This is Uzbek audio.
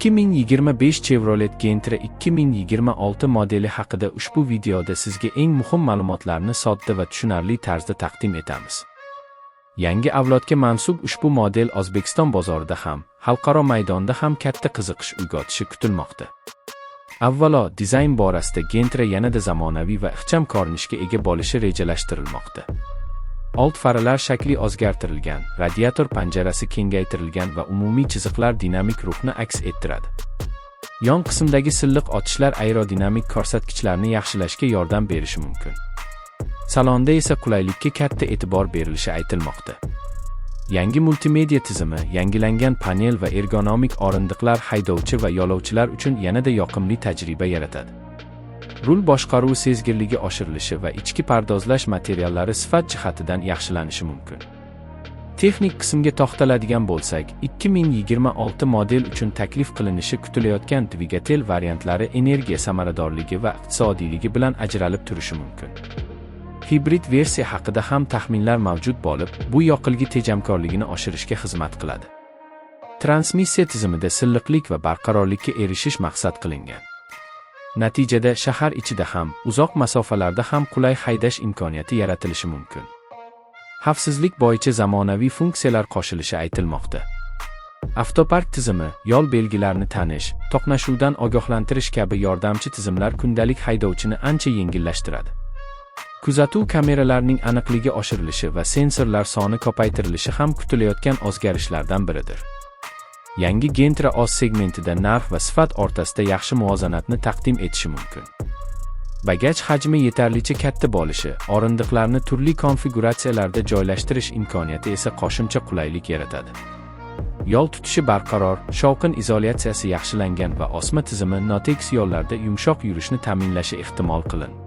2025 Chevrolet Gentra 2026 modeli haqida ushbu videoda sizga eng muhim ma'lumotlarni sodda va tushunarli tarzda taqdim etamiz. Yangi avlodga mansub ushbu model O'zbekiston bozorida ham, xalqaro maydonda ham katta qiziqish uyg'otishi kutilmoqda. Avvalo, dizayn borasida Gentra yanada zamonaviy va ixcham ko'rinishga ega bo'lishi rejalashtirilmoqda. Old faralar shakli o'zgartirilgan, radiator panjarasi kengaytirilgan va umumiy chiziqlar dinamik ruhni aks ettiradi. Yon qismdagi silliq ochishlar aerodinamik ko'rsatkichlarni yaxshilashga yordam berishi mumkin. Salonda esa qulaylikka katta e'tibor berilishi aytilmoqda. Yangi multimedia tizimi, yangilangan panel va ergonomik o'rindiqlar haydovchi va yo'lovchilar uchun yanada yoqimli tajriba yaratadi. Rul boshqaruvi sezgirligi oshirilishi va ichki pardozlash materiallari sifat jihatidan yaxshilanishi mumkin. Texnik qismga to'xtaladigan bo'lsak, 2026 model uchun taklif qilinishi kutilayotgan dvigatel variantlari energiya samaradorligi va iqtisodiyligi bilan ajralib turishi mumkin. Hibrid versiya haqida ham taxminlar mavjud bo'lib, bu yoqilg'i tejamkorligini oshirishga xizmat qiladi. Transmissiya tizimida silliqlik va barqarorlikka erishish maqsad qilingan. Natijada shahar ichida ham, uzoq masofalarda ham qulay haydash imkoniyati yaratilishi mumkin. Xavfsizlik bo'yicha zamonaviy funksiyalar qo'shilishi aytilmoqda. Avtopark tizimi, yo'l belgilarini tanish, to'qnashuvdan ogohlantirish kabi yordamchi tizimlar kundalik haydovchini ancha yengillashtiradi. Kuzatuv kameralarining aniqligi oshirilishi va sensorlar soni ko'paytirilishi ham kutilayotgan o'zgarishlardan biridir. Yangi Gentra o'z segmentida narx va sifat o'rtasida yaxshi muvozanatni taqdim etishi mumkin. Bagaj hajmi yetarlicha katta bo'lishi, o'rindiqlarni turli konfiguratsiyalarda joylashtirish imkoniyati esa qo'shimcha qulaylik yaratadi. Yo'l tutishi barqaror, shovqin izolyatsiyasi yaxshilangan va osma tizimi notekis yo'llarda yumshoq yurishni ta'minlashi ehtimol qilin.